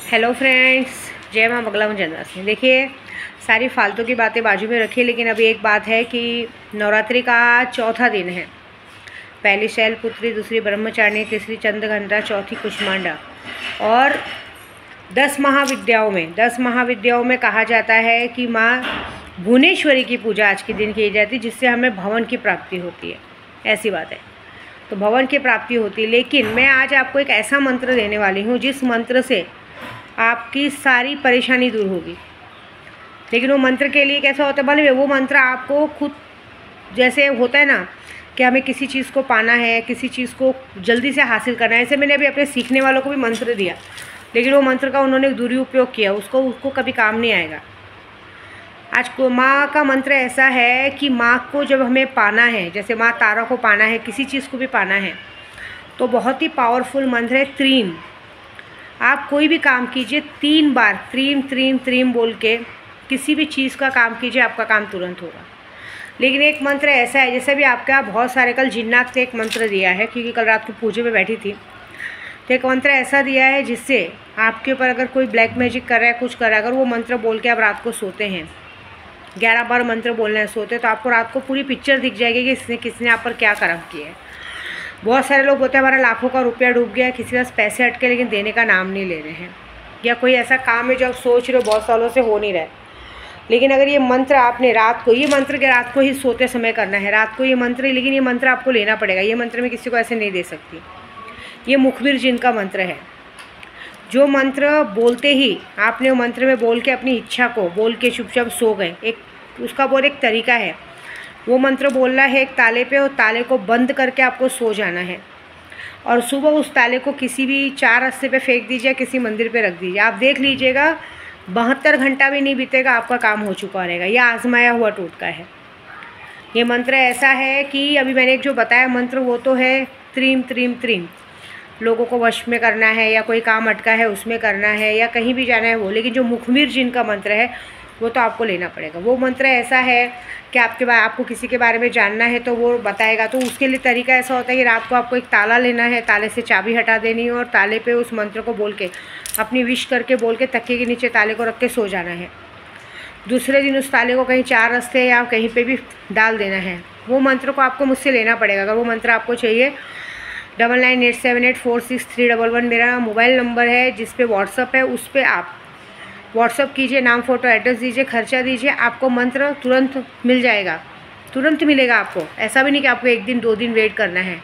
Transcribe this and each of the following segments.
Hello friends, जय मां बगला जंदा सिंह। देखिए, सारी फालतू की बातें बाजू में रखिए, लेकिन अभी एक बात है कि नवरात्रि का चौथा दिन है। पहली शैलपुत्री, दूसरी ब्रह्मचारिणी, तीसरी चंद्रघंटा, चौथी कुष्मांडा। और 10 महाविद्याओं में कहा जाता है कि माँ भुवनेश्वरी की पूजा आज के दिन की जाती है, जिससे हमें भवन की प्राप्ति होती है। ऐसी बात है, तो भवन की प्राप्ति होती है। लेकिन मैं आज आपको एक ऐसा मंत्र देने वाली हूँ जिस मंत्र से आपकी सारी परेशानी दूर होगी। लेकिन वो मंत्र के लिए कैसा होता है मालूम है? वो मंत्र आपको खुद, जैसे होता है ना कि हमें किसी चीज़ को पाना है, किसी चीज़ को जल्दी से हासिल करना है। ऐसे मैंने अभी अपने सीखने वालों को भी मंत्र दिया, लेकिन वो मंत्र का उन्होंने दुरुपयोग किया, उसको कभी काम नहीं आएगा। आज को माँ का मंत्र ऐसा है कि माँ को जब हमें पाना है, जैसे माँ तारा को पाना है, किसी चीज़ को भी पाना है, तो बहुत ही पावरफुल मंत्र है त्रीम। आप कोई भी काम कीजिए 3 बार त्रीम त्रीम त्रीम बोल के किसी भी चीज़ का काम कीजिए, आपका काम तुरंत होगा। लेकिन एक मंत्र ऐसा है, जैसे भी आपके यहाँ बहुत सारे, कल जिन्नात से एक मंत्र दिया है, क्योंकि कल रात को पूजे में बैठी थी, तो एक मंत्र ऐसा दिया है जिससे आपके ऊपर अगर कोई ब्लैक मैजिक कर रहा है, कुछ कर रहा है, अगर वो मंत्र बोल के आप रात को सोते हैं, 11 बार मंत्र बोलना है सोते, तो आपको रात को पूरी पिक्चर दिख जाएगी कि किसने आप पर क्या कर्म किया है। बहुत सारे लोग बोलते हैं हमारा लाखों का रुपया डूब गया है, किसी के पास पैसे अटके, लेकिन देने का नाम नहीं ले रहे हैं। या कोई ऐसा काम है जो आप सोच रहे हो बहुत सालों से हो नहीं रहा है, लेकिन अगर ये मंत्र आपने रात को, ये मंत्र के रात को ही सोते समय करना है, रात को ये मंत्र, लेकिन ये मंत्र आपको लेना पड़ेगा। ये मंत्र मैं किसी को ऐसे नहीं दे सकती। ये मुखबिर जिन का मंत्र है। जो मंत्र बोलते ही आपने वो मंत्र में बोल के अपनी इच्छा को बोल के चुपचाप सो गए, एक उसका बहुत एक तरीका है। वो मंत्र बोलना है एक ताले पे, और ताले को बंद करके आपको सो जाना है, और सुबह उस ताले को किसी भी 4 रास्ते पे फेंक दीजिए, किसी मंदिर पे रख दीजिए। आप देख लीजिएगा 72 घंटा भी नहीं बीतेगा, आपका काम हो चुका रहेगा। यह आजमाया हुआ टोटका है। ये मंत्र ऐसा है कि अभी मैंने एक जो बताया मंत्र, वो तो है त्रीम त्रीम त्रीम, लोगों को वश में करना है, या कोई काम अटका है उसमें करना है, या कहीं भी जाना है वो। लेकिन जो मुखबिर जिनका मंत्र है वो तो आपको लेना पड़ेगा। वो मंत्र ऐसा है कि आपको किसी के बारे में जानना है तो वो बताएगा। तो उसके लिए तरीका ऐसा होता है कि रात को आपको एक ताला लेना है, ताले से चाबी हटा देनी है, और ताले पे उस मंत्र को बोल के, अपनी विश करके बोल के, तकिए के नीचे ताले को रख के सो जाना है। दूसरे दिन उस ताले को कहीं 4 रास्ते या कहीं पर भी डाल देना है। वो मंत्र को आपको मुझसे लेना पड़ेगा। अगर वो मंत्र आपको चाहिए, 9987846311 मेरा मोबाइल नंबर है, जिस पे व्हाट्सअप है। उस पर आप व्हाट्सअप कीजिए, नाम, फ़ोटो, एड्रेस दीजिए, खर्चा दीजिए, आपको मंत्र तुरंत मिल जाएगा। तुरंत मिलेगा आपको। ऐसा भी नहीं कि आपको 1 दिन 2 दिन वेट करना है,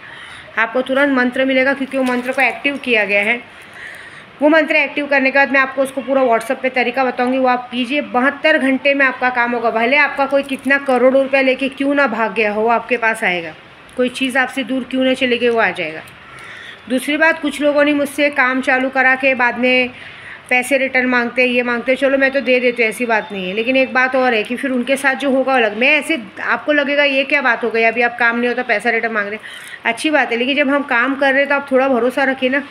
आपको तुरंत मंत्र मिलेगा, क्योंकि वो मंत्र को एक्टिव किया गया है। वो मंत्र एक्टिव करने के बाद मैं आपको उसको पूरा व्हाट्सअप पे तरीका बताऊंगी, वो आप कीजिए। 72 घंटे में आपका काम होगा। भले आपका कोई कितना करोड़ों रुपया लेके क्यों ना भाग गया हो, वो आपके पास आएगा। कोई चीज़ आपसे दूर क्यों ना चले गई, वो आ जाएगा। दूसरी बात, कुछ लोगों ने मुझसे काम चालू करा के बाद में पैसे रिटर्न मांगते हैं, ये मांगते हैं। चलो मैं तो दे देती हूँ, ऐसी बात नहीं है। लेकिन एक बात और है कि फिर उनके साथ जो होगा अलग। मैं ऐसे, आपको लगेगा ये क्या बात हो गई, अभी आप काम नहीं होता पैसा रिटर्न मांग रहे हैं, अच्छी बात है। लेकिन जब हम काम कर रहे हैं तो आप थोड़ा भरोसा रखिए ना।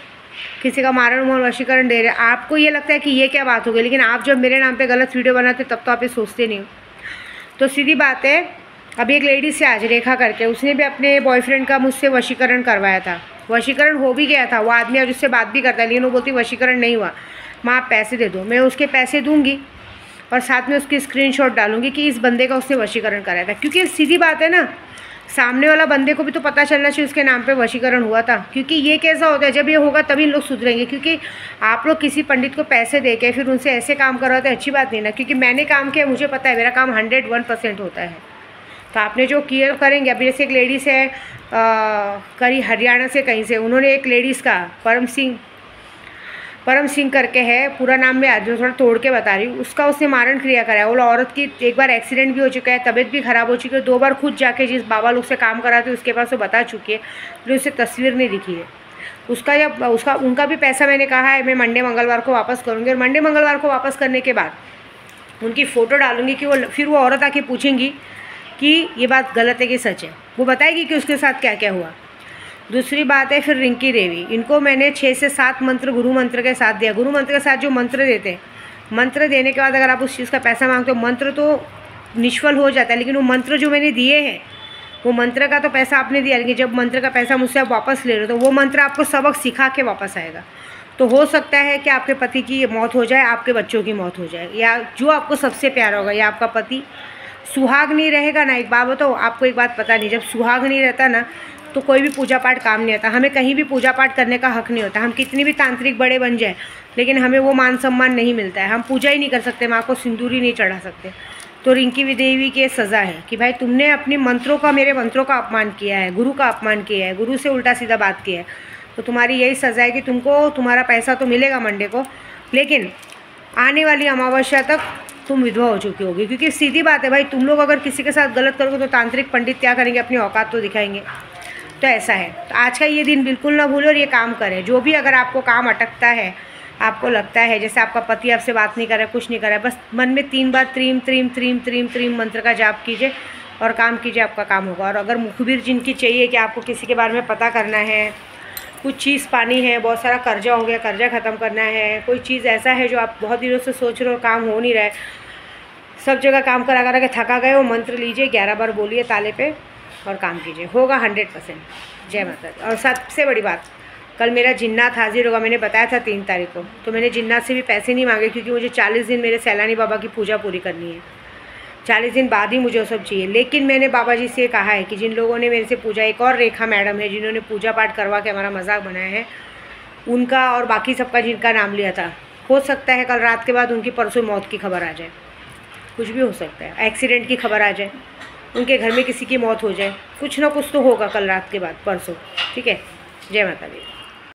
किसी का मारण मोहन वशीकरण दे रहे हैं, आपको ये लगता है कि ये क्या बात हो गई, लेकिन आप जब मेरे नाम पर गलत वीडियो बनाते तब तो आप ये सोचते नहीं हो। तो सीधी बात है, अभी एक लेडी से आज रेखा करके, उसने भी अपने बॉयफ्रेंड का मुझसे वशीकरण करवाया था। वशीकरण हो भी गया था, वो आदमी आज उससे बात भी करता है, लेकिन वो बोलती वशीकरण नहीं हुआ। माँ आप पैसे दे दो, मैं उसके पैसे दूंगी और साथ में उसकी स्क्रीनशॉट डालूंगी कि इस बंदे का उसने वशीकरण कराया था। क्योंकि सीधी बात है ना, सामने वाला बंदे को भी तो पता चलना चाहिए उसके नाम पे वशीकरण हुआ था। क्योंकि ये कैसा होता है, जब ये होगा तभी लोग सुधरेंगे। क्योंकि आप लोग किसी पंडित को पैसे दे के फिर उनसे ऐसे काम करवाते हैं, अच्छी बात नहीं ना। क्योंकि मैंने काम किया, मुझे पता है, मेरा काम 101% होता है। तो आपने जो किया करेंगे। अभी जैसे एक लेडीज़ है कहीं हरियाणा से, कहीं से, उन्होंने एक लेडीज़ का परम सिंह करके है, पूरा नाम मैं आज थोड़ा तोड़ के बता रही हूँ, उसका उसने मारण क्रिया कराया। वो औरत की एक बार एक्सीडेंट भी हो चुका है, तबीयत भी ख़राब हो चुकी है, 2 बार खुद जाके जिस बाबा लोग से काम कराते उसके पास वो बता चुकी है, लेकिन उससे तस्वीर नहीं दिखी है। उनका भी पैसा मैंने कहा है मैं मंडे मंगलवार को वापस करूँगी, और मंडे मंगलवार को वापस करने के बाद उनकी फ़ोटो डालूंगी कि फिर वो औरत आके पूछेंगी कि ये बात गलत है कि सच है। वो बताएगी कि उसके साथ क्या क्या हुआ। दूसरी बात है फिर रिंकी देवी, इनको मैंने 6 से 7 मंत्र गुरु मंत्र के साथ दिया। गुरु मंत्र के साथ जो मंत्र देते हैं, मंत्र देने के बाद अगर आप उस चीज़ का पैसा मांगते हो, मंत्र तो निष्फल हो जाता है, लेकिन वो मंत्र जो मैंने दिए हैं, वो मंत्र का तो पैसा आपने दिया, लेकिन जब मंत्र का पैसा मुझसे आप वापस ले रहे हो तो वो मंत्र आपको सबक सिखा के वापस आएगा। तो हो सकता है कि आपके पति की मौत हो जाए, आपके बच्चों की मौत हो जाए, या जो आपको सबसे प्यारा होगा, या आपका पति सुहाग नहीं रहेगा ना। एक बात बताओ आपको, एक बात पता नहीं, जब सुहाग नहीं रहता ना तो कोई भी पूजा पाठ काम नहीं आता। हमें कहीं भी पूजा पाठ करने का हक नहीं होता। हम कितनी भी तांत्रिक बड़े बन जाए, लेकिन हमें वो मान सम्मान नहीं मिलता है। हम पूजा ही नहीं कर सकते, माँ को सिंदूर ही नहीं चढ़ा सकते। तो रिंकी देवी की सज़ा है कि भाई तुमने अपने मंत्रों का, मेरे मंत्रों का अपमान किया है, गुरु का अपमान किया है, गुरु से उल्टा सीधा बात किया है, तो तुम्हारी यही सज़ा है कि तुमको तुम्हारा पैसा तो मिलेगा मंडे को, लेकिन आने वाली अमावस्या तक तुम विधवा हो चुकी होगी। क्योंकि सीधी बात है भाई, तुम लोग अगर किसी के साथ गलत करोगे तो तांत्रिक पंडित क्या करेंगे, अपनी औकात तो दिखाएंगे। तो ऐसा है, तो आज का ये दिन बिल्कुल ना भूलो और ये काम करें। जो भी अगर आपको काम अटकता है, आपको लगता है जैसे आपका पति आपसे बात नहीं कर रहा है, कुछ नहीं कर रहा है, बस मन में 3 बार त्रीम त्रीम त्रीम त्रीम त्रीम मंत्र का जाप कीजिए और काम कीजिए, आपका काम होगा। और अगर मुखबिर जिनकी चाहिए कि आपको किसी के बारे में पता करना है, कुछ चीज़ पानी है, बहुत सारा कर्जा हो गया, कर्जा ख़त्म करना है, कोई चीज़ ऐसा है जो आप बहुत दिनों से सोच रहे हो, काम हो नहीं रहा है, सब जगह काम करा करा के थका गए हो, मंत्र लीजिए, 11 बार बोलिए ताले पे और काम कीजिए, होगा 100%। जय माता दी। और सबसे बड़ी बात, कल मेरा जिन्नात हाजिर होगा, मैंने बताया था 3 तारीख को, तो मैंने जिन्नात से भी पैसे नहीं मांगे, क्योंकि मुझे 40 दिन मेरे सैलानी बाबा की पूजा पूरी करनी है। 40 दिन बाद ही मुझे वो सब चाहिए। लेकिन मैंने बाबा जी से कहा है कि जिन लोगों ने मेरे से पूजा, एक और रेखा मैडम है जिन्होंने पूजा पाठ करवा के हमारा मजाक बनाया है, उनका और बाकी सबका जिनका नाम लिया था, हो सकता है कल रात के बाद उनकी परसों मौत की खबर आ जाए, कुछ भी हो सकता है, एक्सीडेंट की खबर आ जाए, उनके घर में किसी की मौत हो जाए, कुछ ना कुछ तो होगा कल रात के बाद, परसों। ठीक है, जय माता दी।